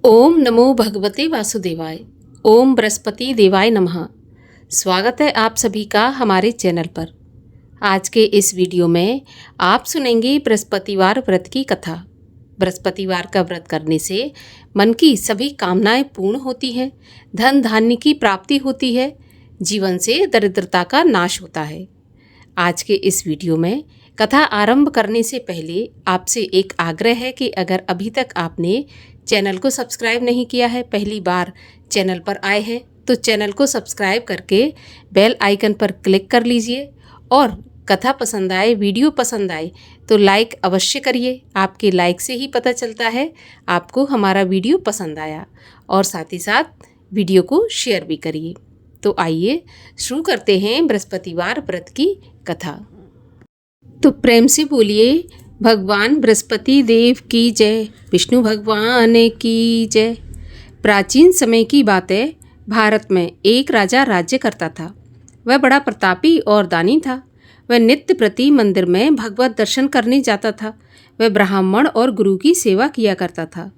ओम नमो भगवते वासुदेवाय। ओम बृहस्पति देवाय नमः। स्वागत है आप सभी का हमारे चैनल पर। आज के इस वीडियो में आप सुनेंगे बृहस्पतिवार व्रत की कथा। बृहस्पतिवार का व्रत करने से मन की सभी कामनाएं पूर्ण होती हैं, धन धान्य की प्राप्ति होती है, जीवन से दरिद्रता का नाश होता है। आज के इस वीडियो में कथा आरंभ करने से पहले आपसे एक आग्रह है कि अगर अभी तक आपने चैनल को सब्सक्राइब नहीं किया है, पहली बार चैनल पर आए हैं, तो चैनल को सब्सक्राइब करके बेल आइकन पर क्लिक कर लीजिए और कथा पसंद आए, वीडियो पसंद आए तो लाइक अवश्य करिए। आपके लाइक से ही पता चलता है आपको हमारा वीडियो पसंद आया, और साथ ही साथ वीडियो को शेयर भी करिए। तो आइए शुरू करते हैं बृहस्पतिवार व्रत की कथा। तो प्रेम से बोलिए, भगवान बृहस्पति देव की जय, विष्णु भगवान की जय। प्राचीन समय की बात है। भारत में एक राजा राज्य करता था। वह बड़ा प्रतापी और दानी था। वह नित्य प्रति मंदिर में भगवत दर्शन करने जाता था। वह ब्राह्मण और गुरु की सेवा किया करता था।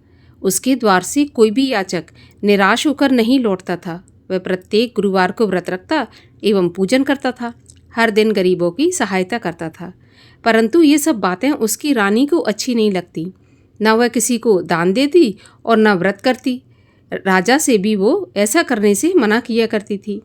उसके द्वार से कोई भी याचक निराश होकर नहीं लौटता था। वह प्रत्येक गुरुवार को व्रत रखता एवं पूजन करता था। हर दिन गरीबों की सहायता करता था। परंतु ये सब बातें उसकी रानी को अच्छी नहीं लगती। न वह किसी को दान देती और न व्रत करती। राजा से भी वो ऐसा करने से मना किया करती थी।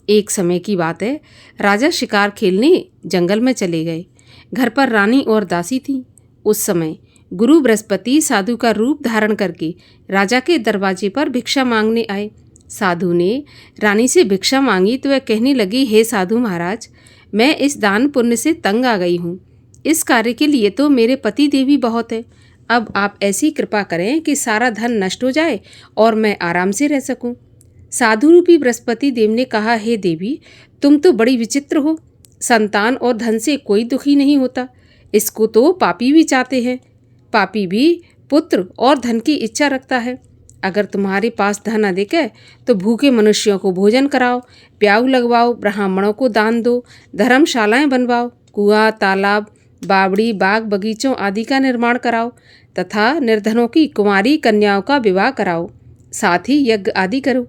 एक समय की बात है। राजा शिकार खेलने जंगल में चले गए। घर पर रानी और दासी थी। उस समय गुरु बृहस्पति साधु का रूप धारण करके राजा के दरवाजे पर भिक्षा मांगने आए। साधु ने रानी से भिक्षा मांगी तो वह कहने लगी, हे साधु महाराज, मैं इस दान पुण्य से तंग आ गई हूँ। इस कार्य के लिए तो मेरे पति देवी बहुत है। अब आप ऐसी कृपा करें कि सारा धन नष्ट हो जाए और मैं आराम से रह सकूं। साधु रूपी बृहस्पति देव ने कहा, हे देवी, तुम तो बड़ी विचित्र हो। संतान और धन से कोई दुखी नहीं होता। इसको तो पापी भी चाहते हैं। पापी भी पुत्र और धन की इच्छा रखता है। अगर तुम्हारे पास धन अधिक है तो भूखे मनुष्यों को भोजन कराओ, प्याऊ लगवाओ, ब्राह्मणों को दान दो, धर्मशालाएं बनवाओ, कुआं, तालाब, बावड़ी, बाग बगीचों आदि का निर्माण कराओ तथा निर्धनों की कुंवारी कन्याओं का विवाह कराओ। साथ ही यज्ञ आदि करो।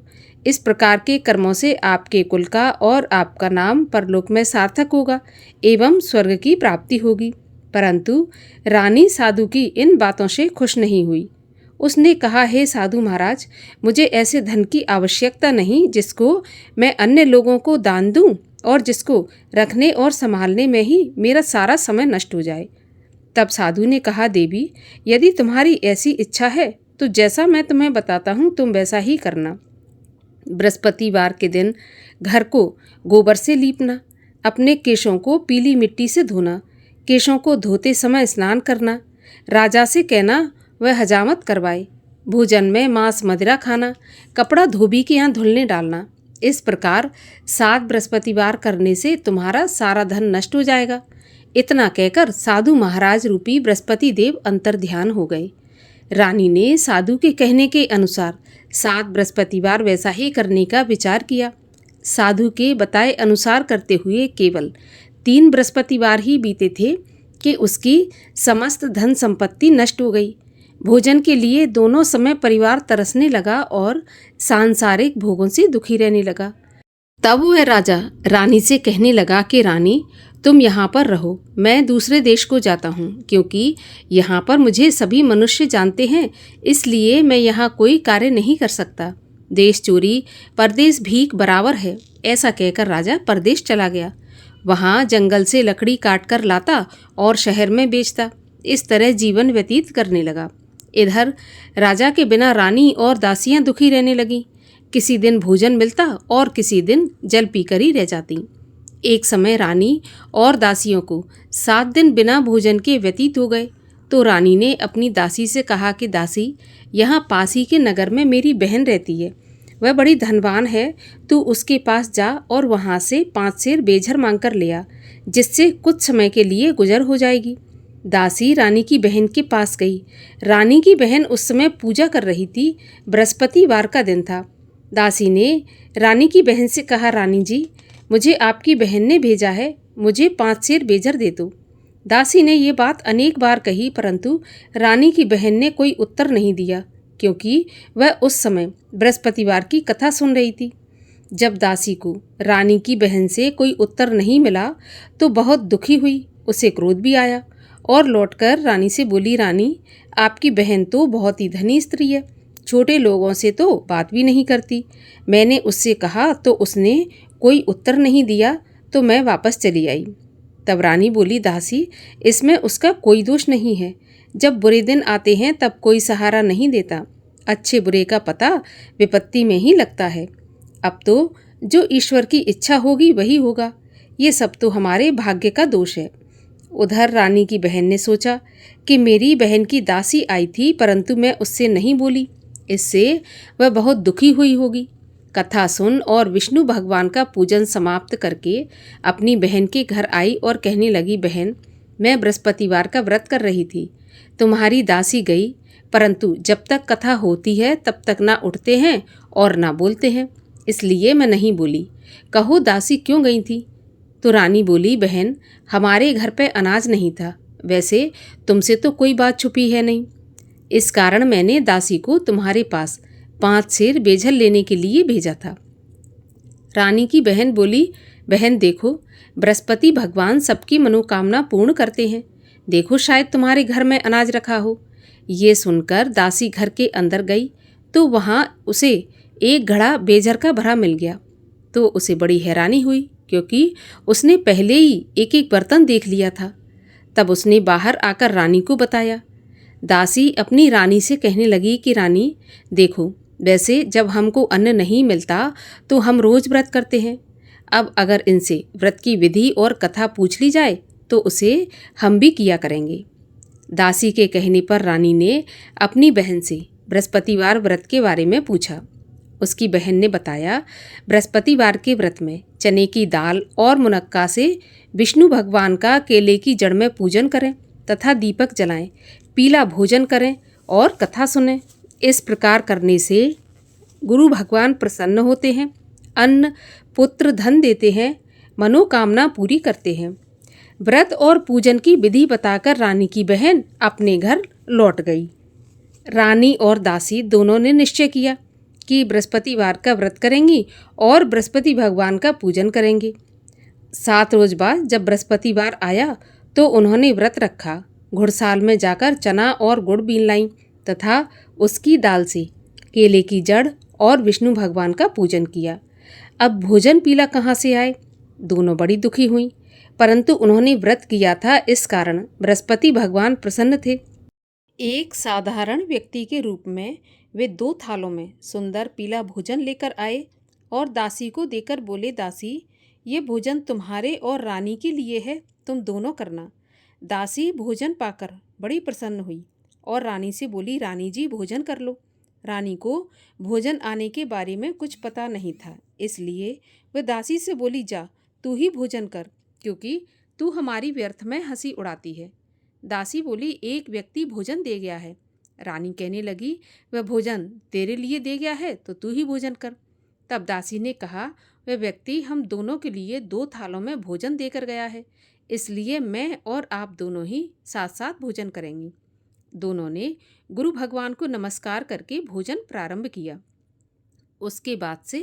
इस प्रकार के कर्मों से आपके कुल का और आपका नाम परलोक में सार्थक होगा एवं स्वर्ग की प्राप्ति होगी। परंतु रानी साधु की इन बातों से खुश नहीं हुई। उसने कहा, हे साधु महाराज, मुझे ऐसे धन की आवश्यकता नहीं जिसको मैं अन्य लोगों को दान दूं और जिसको रखने और संभालने में ही मेरा सारा समय नष्ट हो जाए। तब साधु ने कहा, देवी, यदि तुम्हारी ऐसी इच्छा है तो जैसा मैं तुम्हें बताता हूँ तुम वैसा ही करना। बृहस्पतिवार के दिन घर को गोबर से लीपना, अपने केशों को पीली मिट्टी से धोना, केशों को धोते समय स्नान करना, राजा से कहना वह हजामत करवाए, भोजन में मांस मदिरा खाना, कपड़ा धोबी के यहाँ धुलने डालना। इस प्रकार 7 बृहस्पतिवार करने से तुम्हारा सारा धन नष्ट हो जाएगा। इतना कहकर साधु महाराज रूपी बृहस्पति देव अंतर्ध्यान हो गए। रानी ने साधु के कहने के अनुसार 7 बृहस्पतिवार वैसा ही करने का विचार किया। साधु के बताए अनुसार करते हुए केवल 3 बृहस्पतिवार ही बीते थे कि उसकी समस्त धन संपत्ति नष्ट हो गई। भोजन के लिए दोनों समय परिवार तरसने लगा और सांसारिक भोगों से दुखी रहने लगा। तब वह राजा रानी से कहने लगा कि रानी, तुम यहाँ पर रहो, मैं दूसरे देश को जाता हूँ, क्योंकि यहाँ पर मुझे सभी मनुष्य जानते हैं, इसलिए मैं यहाँ कोई कार्य नहीं कर सकता। देश चोरी परदेश भीख बराबर है। ऐसा कहकर राजा परदेश चला गया। वहाँ जंगल से लकड़ी काट कर लाता और शहर में बेचता। इस तरह जीवन व्यतीत करने लगा। इधर राजा के बिना रानी और दासियां दुखी रहने लगीं। किसी दिन भोजन मिलता और किसी दिन जल पीकर ही रह जाती। एक समय रानी और दासियों को 7 दिन बिना भोजन के व्यतीत हो गए। तो रानी ने अपनी दासी से कहा कि दासी, यहाँ पास ही के नगर में मेरी बहन रहती है। वह बड़ी धनवान है। तू उसके पास जा और वहाँ से 5 सेर बेझर मांग कर ले आ, जिससे कुछ समय के लिए गुजर हो जाएगी। दासी रानी की बहन के पास गई। रानी की बहन उस समय पूजा कर रही थी। बृहस्पतिवार का दिन था। दासी ने रानी की बहन से कहा, रानी जी, मुझे आपकी बहन ने भेजा है, मुझे 5 सेर बेझर दे दो। दासी ने ये बात अनेक बार कही, परंतु रानी की बहन ने कोई उत्तर नहीं दिया। क्योंकि वह उस समय बृहस्पतिवार की कथा सुन रही थी। जब दासी को रानी की बहन से कोई उत्तर नहीं मिला तो बहुत दुखी हुई, उसे क्रोध भी आया और लौटकर रानी से बोली, रानी, आपकी बहन तो बहुत ही धनी स्त्री है, छोटे लोगों से तो बात भी नहीं करती। मैंने उससे कहा तो उसने कोई उत्तर नहीं दिया, तो मैं वापस चली आई। तब रानी बोली, दासी, इसमें उसका कोई दोष नहीं है। जब बुरे दिन आते हैं तब कोई सहारा नहीं देता। अच्छे बुरे का पता विपत्ति में ही लगता है। अब तो जो ईश्वर की इच्छा होगी वही होगा। ये सब तो हमारे भाग्य का दोष है। उधर रानी की बहन ने सोचा कि मेरी बहन की दासी आई थी, परंतु मैं उससे नहीं बोली, इससे वह बहुत दुखी हुई होगी। कथा सुन और विष्णु भगवान का पूजन समाप्त करके अपनी बहन के घर आई और कहने लगी, बहन, मैं बृहस्पतिवार का व्रत कर रही थी। तुम्हारी दासी गई, परंतु जब तक कथा होती है तब तक ना उठते हैं और ना बोलते हैं, इसलिए मैं नहीं बोली। कहो दासी क्यों गई थी? तो रानी बोली, बहन, हमारे घर पे अनाज नहीं था। वैसे तुमसे तो कोई बात छुपी है नहीं, इस कारण मैंने दासी को तुम्हारे पास 5 सेर बेझल लेने के लिए भेजा था। रानी की बहन बोली, बहन देखो, बृहस्पति भगवान सबकी मनोकामना पूर्ण करते हैं। देखो शायद तुम्हारे घर में अनाज रखा हो। ये सुनकर दासी घर के अंदर गई तो वहाँ उसे एक घड़ा बेझर का भरा मिल गया। तो उसे बड़ी हैरानी हुई, क्योंकि उसने पहले ही एक एक बर्तन देख लिया था। तब उसने बाहर आकर रानी को बताया। दासी अपनी रानी से कहने लगी कि रानी देखो, वैसे जब हमको अन्न नहीं मिलता तो हम रोज़ व्रत करते हैं। अब अगर इनसे व्रत की विधि और कथा पूछ ली जाए तो उसे हम भी किया करेंगे। दासी के कहने पर रानी ने अपनी बहन से बृहस्पतिवार व्रत के बारे में पूछा। उसकी बहन ने बताया, बृहस्पतिवार के व्रत में चने की दाल और मुनक्का से विष्णु भगवान का केले की जड़ में पूजन करें तथा दीपक जलाएं, पीला भोजन करें और कथा सुनें। इस प्रकार करने से गुरु भगवान प्रसन्न होते हैं, अन्न पुत्र धन देते हैं, मनोकामना पूरी करते हैं। व्रत और पूजन की विधि बताकर रानी की बहन अपने घर लौट गई। रानी और दासी दोनों ने निश्चय किया कि बृहस्पतिवार का व्रत करेंगी और बृहस्पति भगवान का पूजन करेंगी। 7 रोज बाद जब बृहस्पतिवार आया तो उन्होंने व्रत रखा। घुड़साल में जाकर चना और गुड़ बीन लाईं तथा उसकी दाल से केले की जड़ और विष्णु भगवान का पूजन किया। अब भोजन पीला कहाँ से आए? दोनों बड़ी दुखी हुईं, परंतु उन्होंने व्रत किया था, इस कारण बृहस्पति भगवान प्रसन्न थे। एक साधारण व्यक्ति के रूप में वे 2 थालों में सुंदर पीला भोजन लेकर आए और दासी को देकर बोले, दासी, ये भोजन तुम्हारे और रानी के लिए है, तुम दोनों करना। दासी भोजन पाकर बड़ी प्रसन्न हुई और रानी से बोली, रानी जी भोजन कर लो। रानी को भोजन आने के बारे में कुछ पता नहीं था, इसलिए वह दासी से बोली, जा तू ही भोजन कर, क्योंकि तू हमारी व्यर्थ में हंसी उड़ाती है। दासी बोली, एक व्यक्ति भोजन दे गया है। रानी कहने लगी, वह भोजन तेरे लिए दे गया है तो तू ही भोजन कर। तब दासी ने कहा, वह व्यक्ति हम दोनों के लिए 2 थालों में भोजन देकर गया है, इसलिए मैं और आप दोनों ही साथ साथ भोजन करेंगी। दोनों ने गुरु भगवान को नमस्कार करके भोजन प्रारंभ किया। उसके बाद से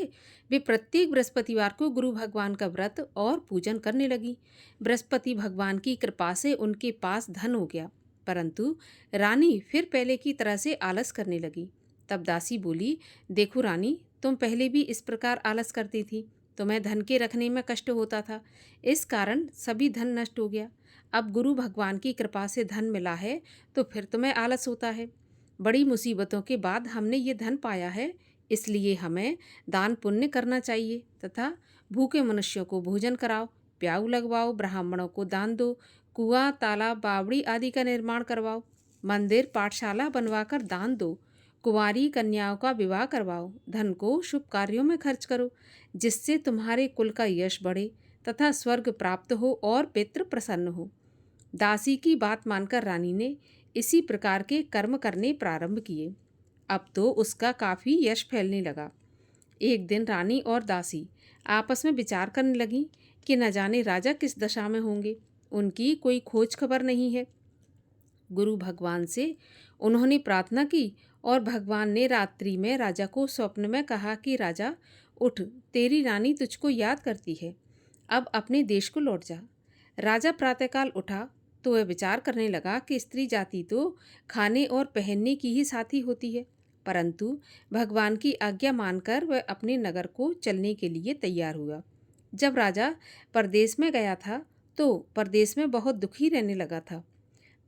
वे प्रत्येक बृहस्पतिवार को गुरु भगवान का व्रत और पूजन करने लगी। बृहस्पति भगवान की कृपा से उनके पास धन हो गया, परंतु रानी फिर पहले की तरह से आलस करने लगी। तब दासी बोली, देखो रानी, तुम पहले भी इस प्रकार आलस करती थी, तुम्हें धन के रखने में कष्ट होता था, इस कारण सभी धन नष्ट हो गया। अब गुरु भगवान की कृपा से धन मिला है तो फिर तुम्हें आलस होता है। बड़ी मुसीबतों के बाद हमने ये धन पाया है, इसलिए हमें दान पुण्य करना चाहिए तथा भूखे मनुष्यों को भोजन कराओ, प्याऊ लगवाओ, ब्राह्मणों को दान दो, कुआं, तालाब, बावड़ी आदि का निर्माण करवाओ, मंदिर, पाठशाला बनवाकर दान दो, कुंवारी कन्याओं का विवाह करवाओ, धन को शुभ कार्यों में खर्च करो, जिससे तुम्हारे कुल का यश बढ़े तथा स्वर्ग प्राप्त हो और पितृ प्रसन्न हो। दासी की बात मानकर रानी ने इसी प्रकार के कर्म करने प्रारंभ किए। अब तो उसका काफ़ी यश फैलने लगा। एक दिन रानी और दासी आपस में विचार करने लगी कि न जाने राजा किस दशा में होंगे, उनकी कोई खोज खबर नहीं है। गुरु भगवान से उन्होंने प्रार्थना की और भगवान ने रात्रि में राजा को स्वप्न में कहा कि राजा उठ, तेरी रानी तुझको याद करती है, अब अपने देश को लौट जा। राजा प्रातःकाल उठा तो वह विचार करने लगा कि स्त्री जाति तो खाने और पहनने की ही साथी होती है, परंतु भगवान की आज्ञा मानकर वह अपने नगर को चलने के लिए तैयार हुआ। जब राजा परदेश में गया था तो परदेश में बहुत दुखी रहने लगा था।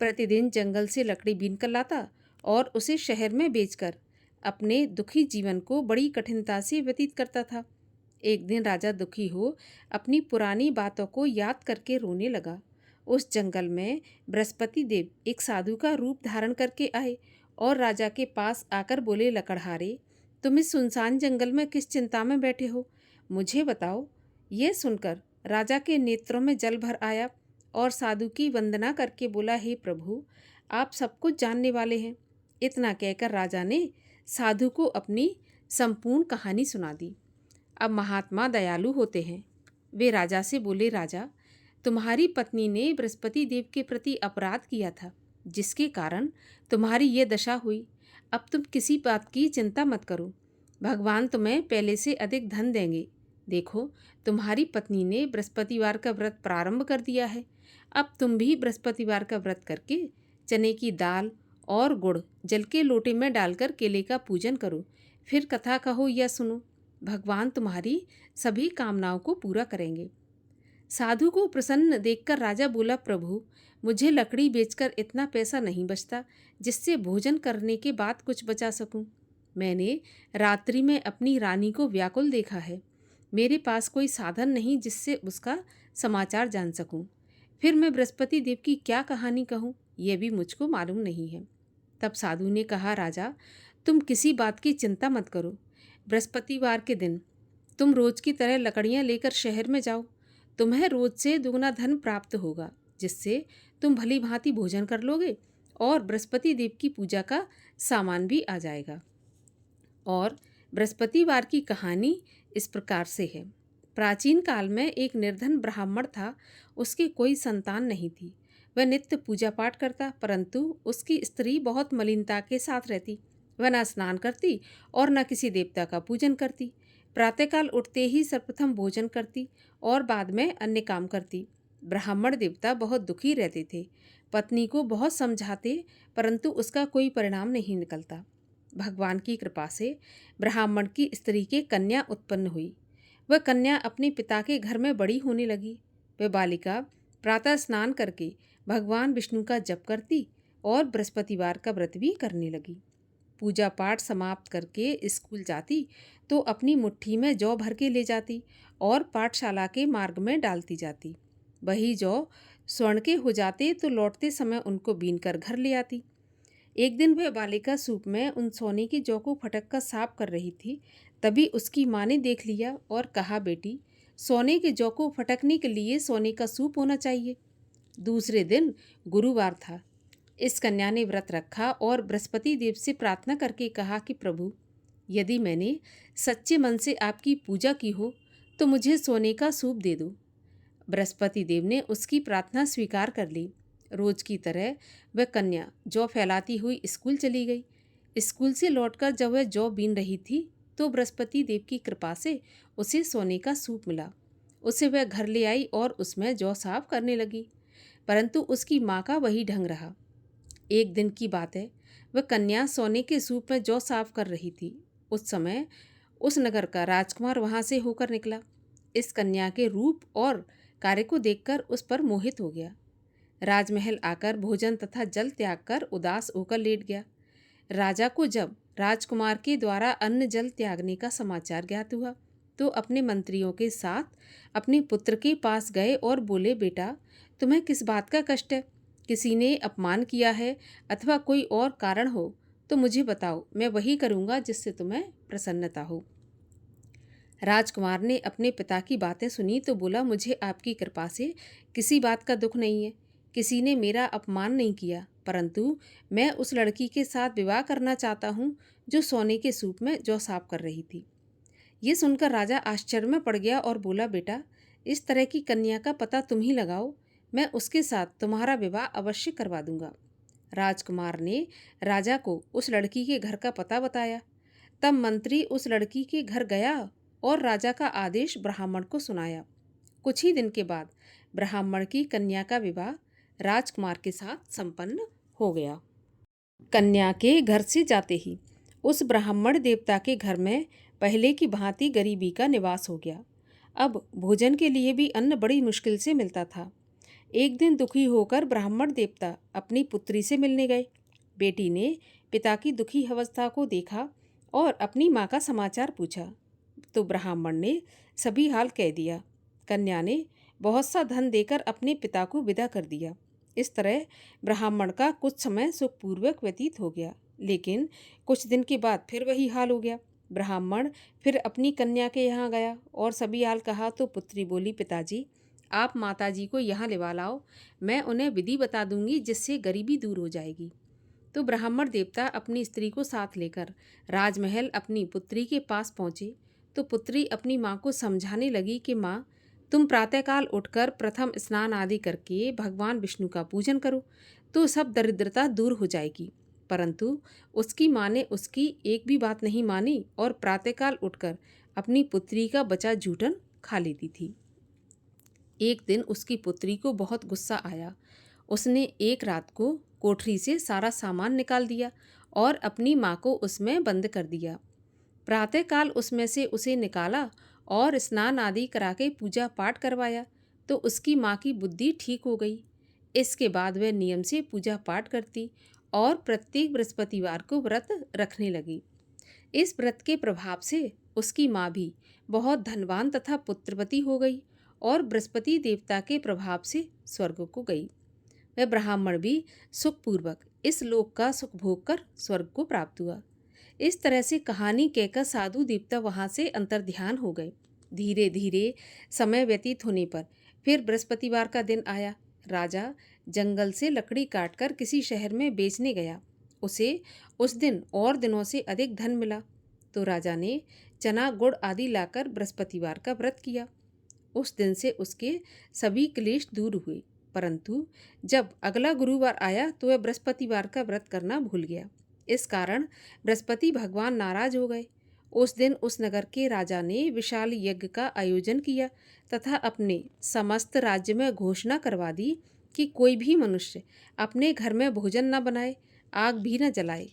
प्रतिदिन जंगल से लकड़ी बीन कर लाता और उसे शहर में बेचकर अपने दुखी जीवन को बड़ी कठिनता से व्यतीत करता था। एक दिन राजा दुखी हो अपनी पुरानी बातों को याद करके रोने लगा। उस जंगल में बृहस्पति देव एक साधु का रूप धारण करके आए और राजा के पास आकर बोले, लकड़हारे, तुम इस सुनसान जंगल में किस चिंता में बैठे हो, मुझे बताओ। ये सुनकर राजा के नेत्रों में जल भर आया और साधु की वंदना करके बोला, हे प्रभु, आप सब कुछ जानने वाले हैं। इतना कहकर राजा ने साधु को अपनी संपूर्ण कहानी सुना दी। अब महात्मा दयालु होते हैं। वे राजा से बोले, राजा, तुम्हारी पत्नी ने बृहस्पति देव के प्रति अपराध किया था, जिसके कारण तुम्हारी ये दशा हुई। अब तुम किसी बात की चिंता मत करो, भगवान तुम्हें पहले से अधिक धन देंगे। देखो, तुम्हारी पत्नी ने बृहस्पतिवार का व्रत प्रारंभ कर दिया है। अब तुम भी बृहस्पतिवार का व्रत करके चने की दाल और गुड़ जल के लोटे में डालकर केले का पूजन करो, फिर कथा कहो या सुनो। भगवान तुम्हारी सभी कामनाओं को पूरा करेंगे। साधु को प्रसन्न देखकर राजा बोला, प्रभु, मुझे लकड़ी बेचकर इतना पैसा नहीं बचता जिससे भोजन करने के बाद कुछ बचा सकूं। मैंने रात्रि में अपनी रानी को व्याकुल देखा है। मेरे पास कोई साधन नहीं जिससे उसका समाचार जान सकूं। फिर मैं बृहस्पति देव की क्या कहानी कहूं, यह भी मुझको मालूम नहीं है। तब साधु ने कहा, राजा, तुम किसी बात की चिंता मत करो। बृहस्पतिवार के दिन तुम रोज की तरह लकड़ियां लेकर शहर में जाओ। तुम्हें रोज से दुगना धन प्राप्त होगा, जिससे तुम भली भांति भोजन कर लोगे और बृहस्पति देव की पूजा का सामान भी आ जाएगा। और बृहस्पतिवार की कहानी इस प्रकार से है। प्राचीन काल में एक निर्धन ब्राह्मण था। उसकी कोई संतान नहीं थी। वह नित्य पूजा पाठ करता, परंतु उसकी स्त्री बहुत मलिनता के साथ रहती। वह न स्नान करती और न किसी देवता का पूजन करती। प्रातःकाल उठते ही सर्वप्रथम भोजन करती और बाद में अन्य काम करती। ब्राह्मण देवता बहुत दुखी रहते थे। पत्नी को बहुत समझाते, परंतु उसका कोई परिणाम नहीं निकलता। भगवान की कृपा से ब्राह्मण की स्त्री के कन्या उत्पन्न हुई। वह कन्या अपने पिता के घर में बड़ी होने लगी। वह बालिका प्रातः स्नान करके भगवान विष्णु का जप करती और बृहस्पतिवार का व्रत भी करने लगी। पूजा पाठ समाप्त करके स्कूल जाती तो अपनी मुट्ठी में जौ भर के ले जाती और पाठशाला के मार्ग में डालती जाती। वही जौ स्वर्ण के हो जाते तो लौटते समय उनको बीनकर घर ले आती। एक दिन वह बालिका सूप में उन सोने की जौ को फटक कर साफ कर रही थी। तभी उसकी माँ ने देख लिया और कहा, बेटी, सोने के जौ को फटकने के लिए सोने का सूप होना चाहिए। दूसरे दिन गुरुवार था। इस कन्या ने व्रत रखा और बृहस्पति देव से प्रार्थना करके कहा कि प्रभु, यदि मैंने सच्चे मन से आपकी पूजा की हो तो मुझे सोने का सूप दे दो। बृहस्पति देव ने उसकी प्रार्थना स्वीकार कर ली। रोज की तरह वह कन्या जौ फैलाती हुई स्कूल चली गई। स्कूल से लौटकर जब वह जौ बीन रही थी तो बृहस्पति देव की कृपा से उसे सोने का सूप मिला। उसे वह घर ले आई और उसमें जौ साफ करने लगी, परंतु उसकी माँ का वही ढंग रहा। एक दिन की बात है, वह कन्या सोने के सूप में जौ साफ कर रही थी। उस समय उस नगर का राजकुमार वहाँ से होकर निकला। इस कन्या के रूप और कार्य को देखकर उस पर मोहित हो गया। राजमहल आकर भोजन तथा जल त्याग कर उदास होकर लेट गया। राजा को जब राजकुमार के द्वारा अन्न जल त्यागने का समाचार ज्ञात हुआ तो अपने मंत्रियों के साथ अपने पुत्र के पास गए और बोले, बेटा, तुम्हें किस बात का कष्ट है? किसी ने अपमान किया है अथवा कोई और कारण हो तो मुझे बताओ, मैं वही करूँगा जिससे तुम्हें प्रसन्नता हो। राजकुमार ने अपने पिता की बातें सुनी तो बोला, मुझे आपकी कृपा से किसी बात का दुख नहीं है। किसी ने मेरा अपमान नहीं किया, परंतु मैं उस लड़की के साथ विवाह करना चाहता हूँ जो सोने के सूप में जौ साफ कर रही थी। ये सुनकर राजा आश्चर्य में पड़ गया और बोला, बेटा, इस तरह की कन्या का पता तुम ही लगाओ, मैं उसके साथ तुम्हारा विवाह अवश्य करवा दूंगा। राजकुमार ने राजा को उस लड़की के घर का पता बताया। तब मंत्री उस लड़की के घर गया और राजा का आदेश ब्राह्मण को सुनाया। कुछ ही दिन के बाद ब्राह्मण की कन्या का विवाह राजकुमार के साथ संपन्न हो गया। कन्या के घर से जाते ही उस ब्राह्मण देवता के घर में पहले की भांति गरीबी का निवास हो गया। अब भोजन के लिए भी अन्न बड़ी मुश्किल से मिलता था। एक दिन दुखी होकर ब्राह्मण देवता अपनी पुत्री से मिलने गए। बेटी ने पिता की दुखी अवस्था को देखा और अपनी माँ का समाचार पूछा तो ब्राह्मण ने सभी हाल कह दिया। कन्या ने बहुत सा धन देकर अपने पिता को विदा कर दिया। इस तरह ब्राह्मण का कुछ समय सुखपूर्वक व्यतीत हो गया, लेकिन कुछ दिन के बाद फिर वही हाल हो गया। ब्राह्मण फिर अपनी कन्या के यहाँ गया और सभी हाल कहा तो पुत्री बोली, पिताजी आप माताजी को यहाँ लिवा लाओ, मैं उन्हें विधि बता दूंगी जिससे गरीबी दूर हो जाएगी। तो ब्राह्मण देवता अपनी स्त्री को साथ लेकर राजमहल अपनी पुत्री के पास पहुँचे तो पुत्री अपनी माँ को समझाने लगी कि माँ, तुम प्रातःकाल उठकर प्रथम स्नान आदि करके भगवान विष्णु का पूजन करो तो सब दरिद्रता दूर हो जाएगी। परंतु उसकी माँ ने उसकी एक भी बात नहीं मानी और प्रातःकाल उठकर अपनी पुत्री का बचा जूठन खा लेती थी। एक दिन उसकी पुत्री को बहुत गुस्सा आया। उसने एक रात को कोठरी से सारा सामान निकाल दिया और अपनी माँ को उसमें बंद कर दिया। प्रातःकाल उसमें से उसे निकाला और स्नान आदि करा के पूजा पाठ करवाया तो उसकी माँ की बुद्धि ठीक हो गई। इसके बाद वह नियम से पूजा पाठ करती और प्रत्येक बृहस्पतिवार को व्रत रखने लगी। इस व्रत के प्रभाव से उसकी माँ भी बहुत धनवान तथा पुत्रवती हो गई और बृहस्पति देवता के प्रभाव से स्वर्ग को गई। वह ब्राह्मण भी सुखपूर्वक इस लोक का सुख भोग कर स्वर्ग को प्राप्त हुआ। इस तरह से कहानी कहकर साधु देवता वहाँ से अंतर्ध्यान हो गए। धीरे धीरे समय व्यतीत होने पर फिर बृहस्पतिवार का दिन आया। राजा जंगल से लकड़ी काटकर किसी शहर में बेचने गया। उसे उस दिन और दिनों से अधिक धन मिला तो राजा ने चना गुड़ आदि लाकर बृहस्पतिवार का व्रत किया। उस दिन से उसके सभी क्लेश दूर हुए, परंतु जब अगला गुरुवार आया तो वह बृहस्पतिवार का व्रत करना भूल गया। इस कारण बृहस्पति भगवान नाराज हो गए। उस दिन उस नगर के राजा ने विशाल यज्ञ का आयोजन किया तथा अपने समस्त राज्य में घोषणा करवा दी कि कोई भी मनुष्य अपने घर में भोजन न बनाए, आग भी न जलाए।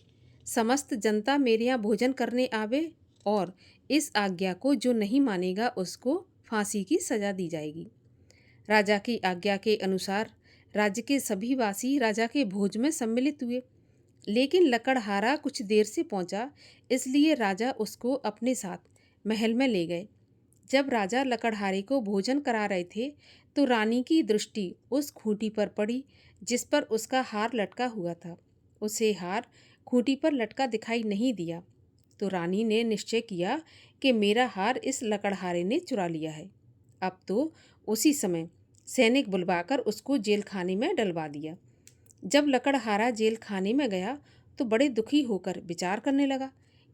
समस्त जनता मेरे यहाँ भोजन करने आवे और इस आज्ञा को जो नहीं मानेगा उसको फांसी की सजा दी जाएगी। राजा की आज्ञा के अनुसार राज्य के सभी वासी राजा के भोज में सम्मिलित हुए, लेकिन लकड़हारा कुछ देर से पहुंचा, इसलिए राजा उसको अपने साथ महल में ले गए। जब राजा लकड़हारे को भोजन करा रहे थे तो रानी की दृष्टि उस खूंटी पर पड़ी जिस पर उसका हार लटका हुआ था। उसे हार खूंटी पर लटका दिखाई नहीं दिया तो रानी ने निश्चय किया कि मेरा हार इस लकड़हारे ने चुरा लिया है। अब तो उसी समय सैनिक बुलवाकर उसको जेल खाने में डलवा दिया। जब लकड़हारा जेल खाने में गया तो बड़े दुखी होकर विचार करने लगा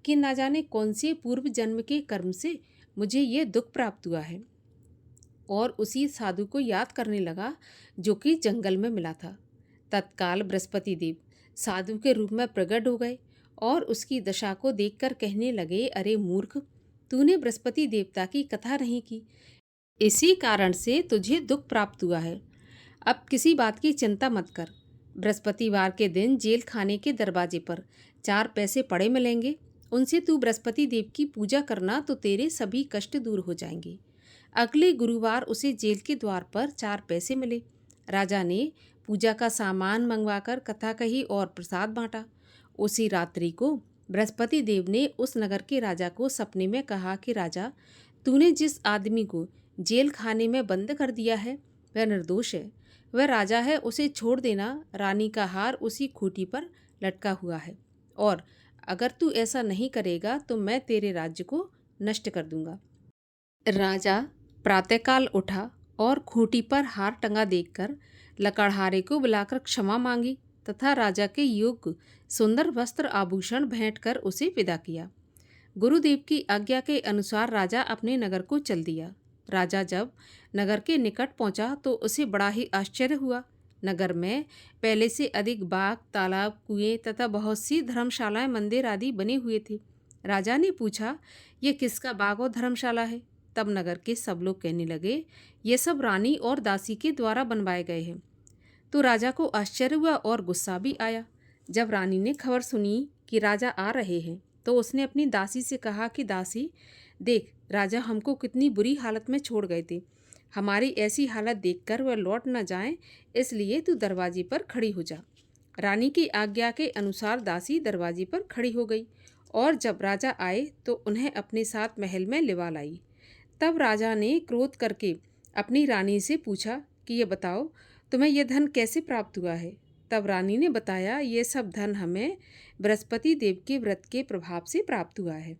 कि ना जाने कौन से पूर्व जन्म के कर्म से मुझे ये दुख प्राप्त हुआ है, और उसी साधु को याद करने लगा जो कि जंगल में मिला था। तत्काल बृहस्पति देव साधु के रूप में प्रकट हो गए और उसकी दशा को देखकर कहने लगे, अरे मूर्ख, तूने बृहस्पति देवता की कथा नहीं की, इसी कारण से तुझे दुख प्राप्त हुआ है। अब किसी बात की चिंता मत कर। बृहस्पतिवार के दिन जेल खाने के दरवाजे पर 4 पैसे पड़े मिलेंगे, उनसे तू बृहस्पति देव की पूजा करना तो तेरे सभी कष्ट दूर हो जाएंगे। अगले गुरुवार उसे जेल के द्वार पर 4 पैसे मिले। राजा ने पूजा का सामान मंगवाकर कथा कही और प्रसाद बांटा। उसी रात्रि को बृहस्पति देव ने उस नगर के राजा को सपने में कहा कि राजा, तूने जिस आदमी को जेल खाने में बंद कर दिया है वह निर्दोष है, वह राजा है, उसे छोड़ देना। रानी का हार उसी खूंटी पर लटका हुआ है और अगर तू ऐसा नहीं करेगा तो मैं तेरे राज्य को नष्ट कर दूंगा। राजा प्रातःकाल उठा और खूंटी पर हार टंगा देखकर लकड़हारे को बुलाकर क्षमा मांगी तथा राजा के योग्य सुंदर वस्त्र आभूषण भेंट कर उसे विदा किया। गुरुदेव की आज्ञा के अनुसार राजा अपने नगर को चल दिया। राजा जब नगर के निकट पहुंचा तो उसे बड़ा ही आश्चर्य हुआ। नगर में पहले से अधिक बाग, तालाब, कुएं तथा बहुत सी धर्मशालाएं, मंदिर आदि बने हुए थे। राजा ने पूछा, ये किसका बाग और धर्मशाला है? तब नगर के सब लोग कहने लगे, ये सब रानी और दासी के द्वारा बनवाए गए हैं। तो राजा को आश्चर्य हुआ और गुस्सा भी आया। जब रानी ने खबर सुनी कि राजा आ रहे हैं तो उसने अपनी दासी से कहा कि दासी, देख, राजा हमको कितनी बुरी हालत में छोड़ गए थे। हमारी ऐसी हालत देखकर वह लौट न जाएं, इसलिए तू दरवाजे पर खड़ी हो जा। रानी की आज्ञा के अनुसार दासी दरवाजे पर खड़ी हो गई और जब राजा आए तो उन्हें अपने साथ महल में लिवा लाई। तब राजा ने क्रोध करके अपनी रानी से पूछा कि ये बताओ, तुम्हें यह धन कैसे प्राप्त हुआ है? तब रानी ने बताया, ये सब धन हमें बृहस्पति देव के व्रत के प्रभाव से प्राप्त हुआ है।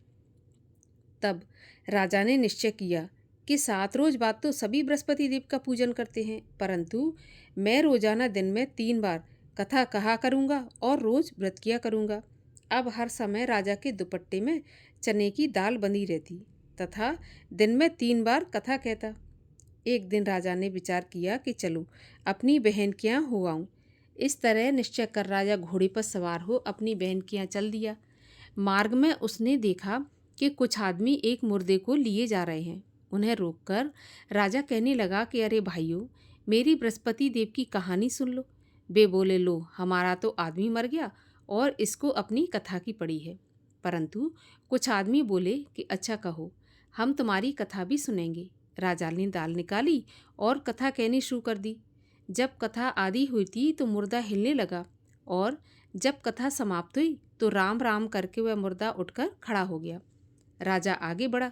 तब राजा ने निश्चय किया कि 7 रोज बाद तो सभी बृहस्पति देव का पूजन करते हैं, परंतु मैं रोजाना दिन में 3 बार कथा कहा करूँगा और रोज व्रत किया करूँगा। अब हर समय राजा के दुपट्टे में चने की दाल बंधी रहती तथा दिन में 3 बार कथा कहता। एक दिन राजा ने विचार किया कि चलो अपनी बहन के यहाँ हो आऊँ। इस तरह निश्चय कर राजा घोड़े पर सवार हो अपनी बहन के यहाँ चल दिया। मार्ग में उसने देखा कि कुछ आदमी एक मुर्दे को लिए जा रहे हैं। उन्हें रोककर राजा कहने लगा कि अरे भाइयों, मेरी बृहस्पति देव की कहानी सुन लो। वे बोले, लो, हमारा तो आदमी मर गया और इसको अपनी कथा की पड़ी है। परंतु कुछ आदमी बोले कि अच्छा कहो, हम तुम्हारी कथा भी सुनेंगे। राजा ने दाल निकाली और कथा कहनी शुरू कर दी। जब कथा आदि हुई थी तो मुर्दा हिलने लगा और जब कथा समाप्त हुई तो राम राम करके वह मुर्दा उठकर खड़ा हो गया। राजा आगे बढ़ा।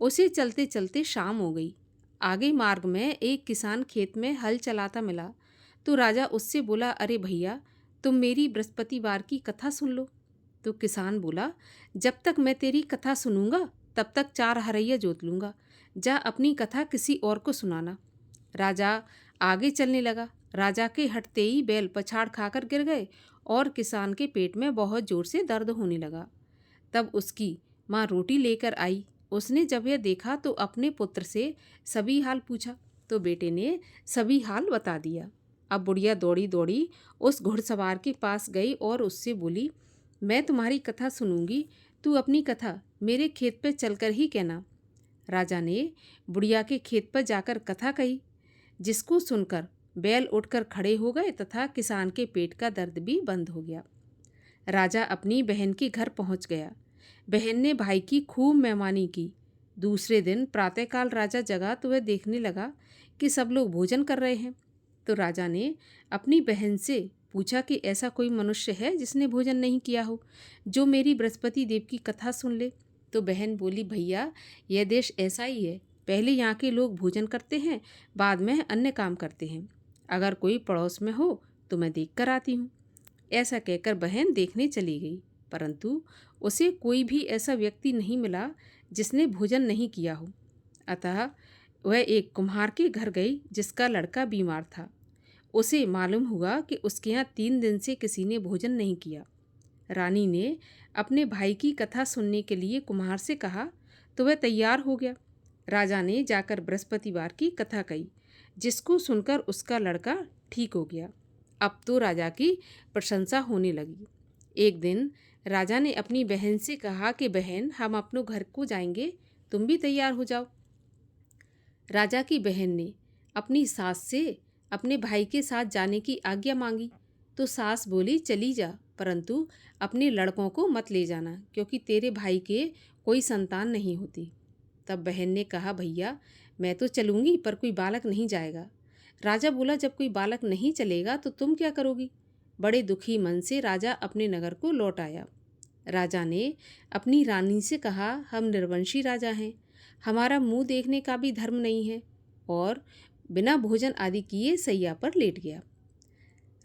उसे चलते चलते शाम हो गई। आगे मार्ग में एक किसान खेत में हल चलाता मिला तो राजा उससे बोला, अरे भैया, तुम मेरी बृहस्पतिवार की कथा सुन लो। तो किसान बोला, जब तक मैं तेरी कथा सुनूंगा तब तक 4 हरैया जोत लूँगा। जा अपनी कथा किसी और को सुनाना। राजा आगे चलने लगा। राजा के हटते ही बैल पछाड़ खाकर गिर गए और किसान के पेट में बहुत जोर से दर्द होने लगा। तब उसकी माँ रोटी लेकर आई। उसने जब यह देखा तो अपने पुत्र से सभी हाल पूछा तो बेटे ने सभी हाल बता दिया। अब बुढ़िया दौड़ी दौड़ी उस घुड़सवार के पास गई और उससे बोली, मैं तुम्हारी कथा सुनूंगी, तू अपनी कथा मेरे खेत पर चलकर ही कहना। राजा ने बुढ़िया के खेत पर जाकर कथा कही, जिसको सुनकर बैल उठकर खड़े हो गए तथा किसान के पेट का दर्द भी बंद हो गया। राजा अपनी बहन के घर पहुंच गया। बहन ने भाई की खूब मेहमानी की। दूसरे दिन प्रातःकाल राजा जगा तो वह देखने लगा कि सब लोग भोजन कर रहे हैं। तो राजा ने अपनी बहन से पूछा कि ऐसा कोई मनुष्य है जिसने भोजन नहीं किया हो, जो मेरी बृहस्पति देव की कथा सुन ले। तो बहन बोली, भैया, यह देश ऐसा ही है। पहले यहाँ के लोग भोजन करते हैं, बाद में अन्य काम करते हैं। अगर कोई पड़ोस में हो तो मैं देख कर आती हूँ। ऐसा कहकर बहन देखने चली गई, परंतु उसे कोई भी ऐसा व्यक्ति नहीं मिला जिसने भोजन नहीं किया हो। अतः वह एक कुम्हार के घर गई जिसका लड़का बीमार था। उसे मालूम हुआ कि उसके यहाँ 3 दिन से किसी ने भोजन नहीं किया। रानी ने अपने भाई की कथा सुनने के लिए कुम्हार से कहा तो वह तैयार हो गया। राजा ने जाकर बृहस्पतिवार की कथा कही, जिसको सुनकर उसका लड़का ठीक हो गया। अब तो राजा की प्रशंसा होने लगी। एक दिन राजा ने अपनी बहन से कहा कि बहन, हम अपने घर को जाएंगे, तुम भी तैयार हो जाओ। राजा की बहन ने अपनी सास से अपने भाई के साथ जाने की आज्ञा मांगी तो सास बोली, चली जा, परंतु अपने लड़कों को मत ले जाना, क्योंकि तेरे भाई के कोई संतान नहीं होती। तब बहन ने कहा, भैया, मैं तो चलूँगी पर कोई बालक नहीं जाएगा। राजा बोला, जब कोई बालक नहीं चलेगा तो तुम क्या करोगी? बड़े दुखी मन से राजा अपने नगर को लौट आया। राजा ने अपनी रानी से कहा, हम निर्वंशी राजा हैं, हमारा मुंह देखने का भी धर्म नहीं है, और बिना भोजन आदि किए सैया पर लेट गया।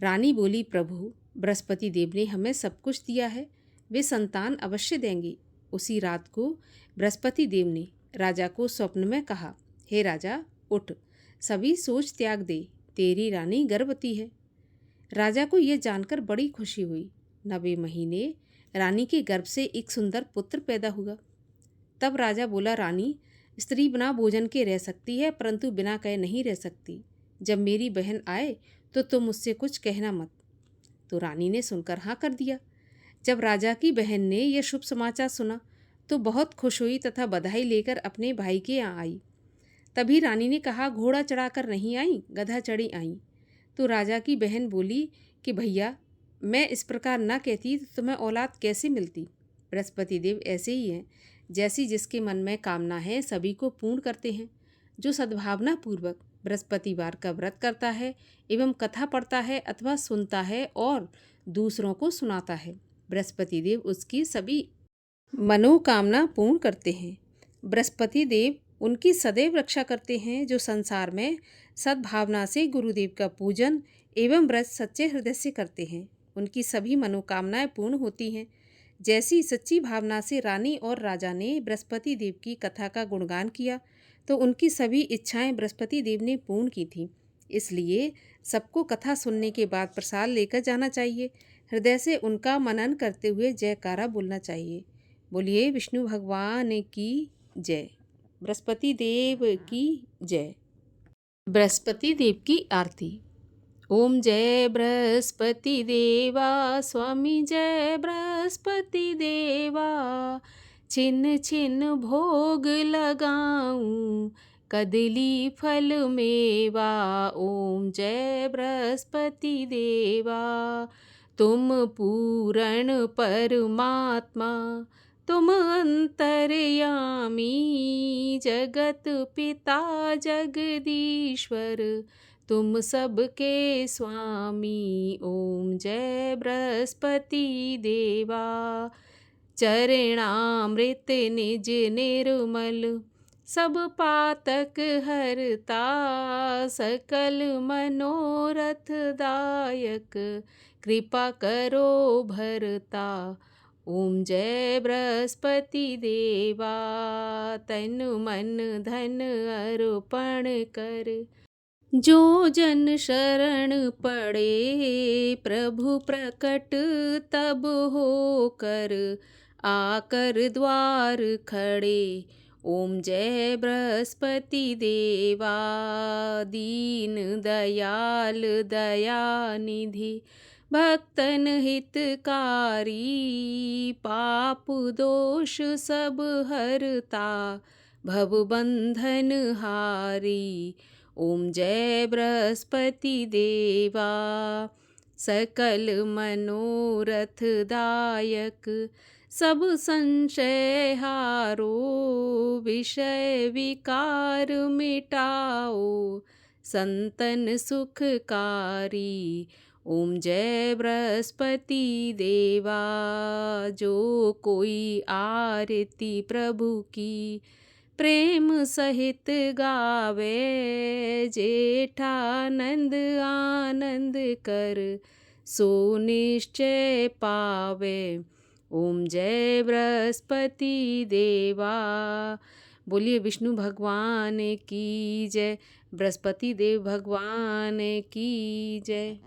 रानी बोली, प्रभु, बृहस्पति देव ने हमें सब कुछ दिया है, वे संतान अवश्य देंगे। उसी रात को बृहस्पति देव ने राजा को स्वप्न में कहा, हे राजा, उठ, सभी सोच त्याग दे, तेरी रानी गर्भवती है। राजा को यह जानकर बड़ी खुशी हुई। 9वें महीने रानी के गर्भ से एक सुंदर पुत्र पैदा हुआ। तब राजा बोला, रानी, स्त्री बिना भोजन के रह सकती है, परंतु बिना कहे नहीं रह सकती। जब मेरी बहन आए तो तुम मुझसे कुछ कहना मत। तो रानी ने सुनकर हाँ कर दिया। जब राजा की बहन ने यह शुभ समाचार सुना तो बहुत खुश हुई तथा बधाई लेकर अपने भाई के यहाँ आई। तभी रानी ने कहा, घोड़ा चढ़ाकर नहीं आई, गधा चढ़ी आई। तो राजा की बहन बोली कि भैया, मैं इस प्रकार ना कहती तो तुम्हें औलाद कैसे मिलती। बृहस्पति देव ऐसे ही हैं, जैसी जिसके मन में कामना है सभी को पूर्ण करते हैं। जो सद्भावना पूर्वक बृहस्पतिवार का व्रत करता है एवं कथा पढ़ता है अथवा सुनता है और दूसरों को सुनाता है, बृहस्पति देव उसकी सभी मनोकामना पूर्ण करते हैं। बृहस्पति देव उनकी सदैव रक्षा करते हैं जो संसार में सद्भावना से गुरुदेव का पूजन एवं व्रत सच्चे हृदय से करते हैं। उनकी सभी मनोकामनाएं पूर्ण होती हैं। जैसी सच्ची भावना से रानी और राजा ने बृहस्पति देव की कथा का गुणगान किया तो उनकी सभी इच्छाएं बृहस्पति देव ने पूर्ण की थीं। इसलिए सबको कथा सुनने के बाद प्रसाद लेकर जाना चाहिए। हृदय से उनका मनन करते हुए जयकारा बोलना चाहिए। बोलिए विष्णु भगवान की जय। बृहस्पति देव की जय। बृहस्पति देव की आरती। ओम जय बृहस्पति देवा स्वामी, जय बृहस्पति देवा। छिन छिन भोग लगाऊं, कदली फल मेवा। ओम जय बृहस्पति देवा। तुम पूर्ण परमात्मा, तुम अंतर्यामी, जगत पिता जगदीश्वर, तुम सबके स्वामी। ओम जय बृहस्पति देवा। चरणामृत निज निर्मल, सब पातक हरता, सकल मनोरथ दायक, कृपा करो भरता। ओम जय बृहस्पति देवा। तन मन धन अर्पण कर, जो जन शरण पड़े, प्रभु प्रकट तब होकर, आकर द्वार खड़े। ओम जय बृहस्पति देवा। दीन दयाल दयानिधि, भक्तन हितकारी, पाप दोष सब हरता, भव बंधन हारी। ओम जय बृहस्पति देवा। सकल मनोरथ दायक, सब संशय हारो, विषय विकार मिटाओ, संतन सुखकारी। ओम जय बृहस्पति देवा। जो कोई आरती प्रभु की, प्रेम सहित गावे, जेठानंद आनंद कर, सो निश्चय पावे। ओम जय बृहस्पति देवा। बोलिए विष्णु भगवान की जय। बृहस्पति देव भगवान की जय।